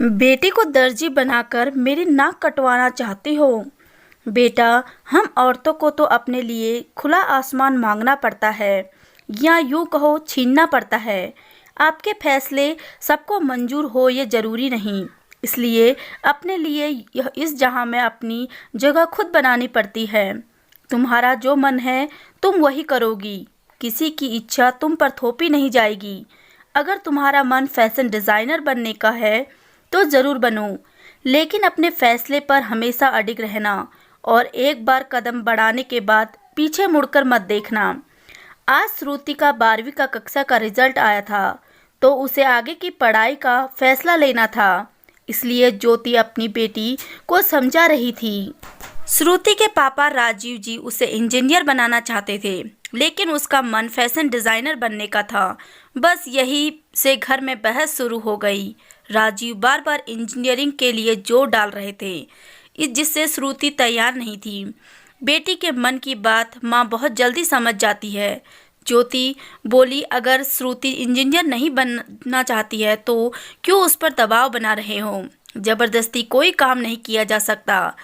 बेटी को दर्जी बनाकर मेरी नाक कटवाना चाहती हो? बेटा, हम औरतों को तो अपने लिए खुला आसमान मांगना पड़ता है, या यूँ कहो छीनना पड़ता है। आपके फैसले सबको मंजूर हो ये ज़रूरी नहीं। इसलिए अपने लिए यह इस जहां में अपनी जगह खुद बनानी पड़ती है। तुम्हारा जो मन है तुम वही करोगी। किसी की इच्छा तुम पर थोपी नहीं जाएगी। अगर तुम्हारा मन फैशन डिज़ाइनर बनने का है तो ज़रूर बनो, लेकिन अपने फैसले पर हमेशा अडिग रहना और एक बार कदम बढ़ाने के बाद पीछे मुड़कर मत देखना। आज श्रुति का 12वीं का कक्षा का रिजल्ट आया था, तो उसे आगे की पढ़ाई का फैसला लेना था। इसलिए ज्योति अपनी बेटी को समझा रही थी। श्रुति के पापा राजीव जी उसे इंजीनियर बनाना चाहते थे, लेकिन उसका मन फैशन डिज़ाइनर बनने का था। बस यही से घर में बहस शुरू हो गई। राजीव बार बार इंजीनियरिंग के लिए जोर डाल रहे थे, जिससे श्रुति तैयार नहीं थी। बेटी के मन की बात माँ बहुत जल्दी समझ जाती है। ज्योति बोली, अगर श्रुति इंजीनियर नहीं बनना चाहती है तो क्यों उस पर दबाव बना रहे हो? ज़बरदस्ती कोई काम नहीं किया जा सकता।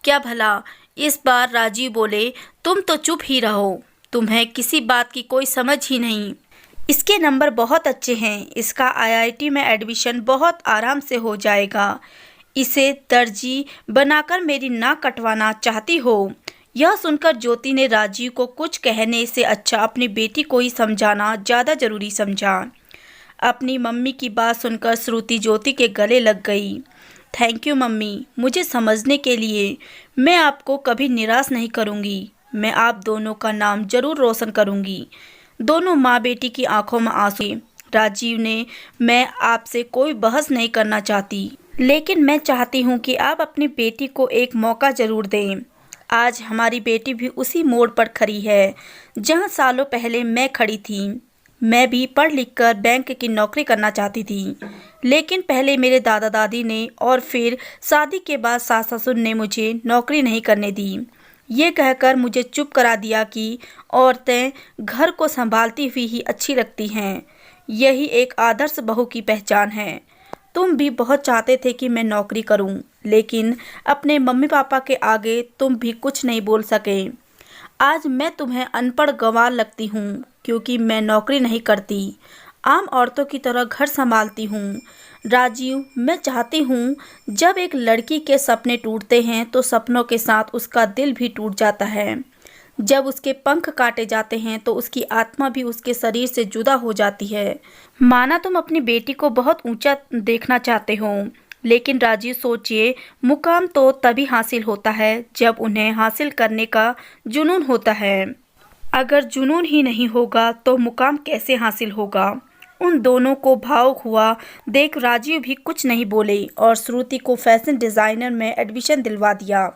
क्या भला? इस बार राजीव बोले, तुम तो चुप ही रहो, तुम्हें किसी बात की कोई समझ ही नहीं। इसके नंबर बहुत अच्छे हैं, इसका आईआईटी में एडमिशन बहुत आराम से हो जाएगा। इसे दर्जी बनाकर मेरी नाक कटवाना चाहती हो? यह सुनकर ज्योति ने राजीव को कुछ कहने से अच्छा अपनी बेटी को ही समझाना ज़्यादा ज़रूरी समझा। अपनी मम्मी की बात सुनकर श्रुति ज्योति के गले लग गई। थैंक यू मम्मी, मुझे समझने के लिए। मैं आपको कभी निराश नहीं करूँगी। मैं आप दोनों का नाम ज़रूर रोशन करूँगी। दोनों माँ बेटी की आंखों में आंसू। राजीव ने, मैं आपसे कोई बहस नहीं करना चाहती, लेकिन मैं चाहती हूँ कि आप अपनी बेटी को एक मौका ज़रूर दें। आज हमारी बेटी भी उसी मोड़ पर खड़ी है जहाँ सालों पहले मैं खड़ी थी। मैं भी पढ़ लिख कर बैंक की नौकरी करना चाहती थी, लेकिन पहले मेरे दादा दादी ने और फिर शादी के बाद सास ससुर ने मुझे नौकरी नहीं करने दी। ये कहकर मुझे चुप करा दिया कि औरतें घर को संभालती हुई ही अच्छी लगती हैं। यही एक आदर्श बहू की पहचान है। तुम भी बहुत चाहते थे कि मैं नौकरी करूं, लेकिन अपने मम्मी पापा के आगे तुम भी कुछ नहीं बोल सके। आज मैं तुम्हें अनपढ़ गंवार लगती हूँ, क्योंकि मैं नौकरी नहीं करती, आम औरतों की तरह घर संभालती हूँ। राजीव, मैं चाहती हूँ जब एक लड़की के सपने टूटते हैं तो सपनों के साथ उसका दिल भी टूट जाता है। जब उसके पंख काटे जाते हैं तो उसकी आत्मा भी उसके शरीर से जुदा हो जाती है। माना तुम अपनी बेटी को बहुत ऊंचा देखना चाहते हो, लेकिन राजीव सोचिए, मुकाम तो तभी हासिल होता है जब उन्हें हासिल करने का जुनून होता है। अगर जुनून ही नहीं होगा तो मुकाम कैसे हासिल होगा? उन दोनों को भावुक हुआ देख राजीव भी कुछ नहीं बोले और श्रुति को फैशन डिज़ाइनर में एडमिशन दिलवा दिया।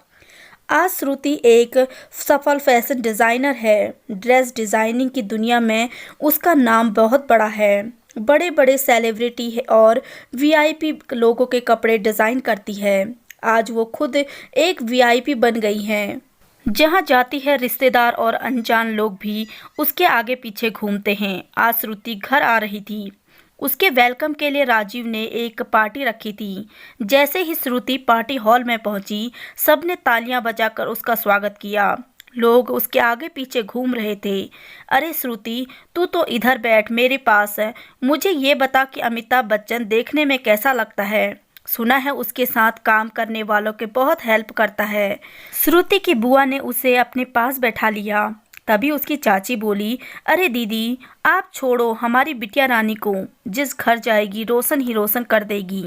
आज श्रुति एक सफल फैशन डिज़ाइनर है। ड्रेस डिज़ाइनिंग की दुनिया में उसका नाम बहुत बड़ा है। बड़े बड़े सेलिब्रिटी है और वीआईपी लोगों के कपड़े डिज़ाइन करती है। आज वो खुद एक वीआईपी बन गई हैं। जहाँ जाती है रिश्तेदार और अनजान लोग भी उसके आगे पीछे घूमते हैं। आज श्रुति घर आ रही थी। उसके वेलकम के लिए राजीव ने एक पार्टी रखी थी। जैसे ही श्रुति पार्टी हॉल में पहुंची, सबने तालियां बजाकर उसका स्वागत किया। लोग उसके आगे पीछे घूम रहे थे। अरे श्रुति, तू तो इधर बैठ, मेरे पास है। मुझे ये बता कि अमिताभ बच्चन देखने में कैसा लगता है? सुना है उसके साथ काम करने वालों के बहुत हेल्प करता है। श्रुति की बुआ ने उसे अपने पास बैठा लिया। तभी उसकी चाची बोली, अरे दीदी, आप छोड़ो हमारी बिटिया रानी को, जिस घर जाएगी रोशन ही रोशन कर देगी।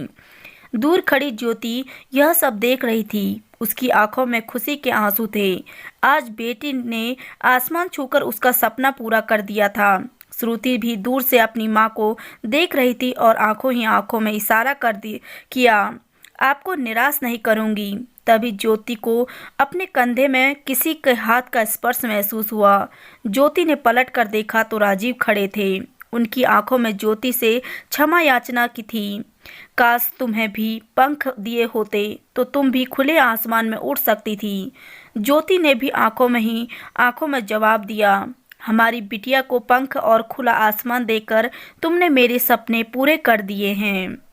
दूर खड़ी ज्योति यह सब देख रही थी। उसकी आंखों में खुशी के आंसू थे। आज बेटी ने आसमान छूकर उसका सपना पूरा कर दिया था। श्रुति भी दूर से अपनी माँ को देख रही थी और आंखों ही आंखों में इशारा किया, आपको निराश नहीं करूँगी। तभी ज्योति को अपने कंधे में किसी के हाथ का स्पर्श महसूस हुआ। ज्योति ने पलट कर देखा तो राजीव खड़े थे। उनकी आंखों में ज्योति से क्षमा याचना की थी। काश तुम्हें भी पंख दिए होते तो तुम भी खुले आसमान में उड़ सकती थी। ज्योति ने भी आंखों में जवाब दिया, हमारी बिटिया को पंख और खुला आसमान देकर तुमने मेरे सपने पूरे कर दिए हैं।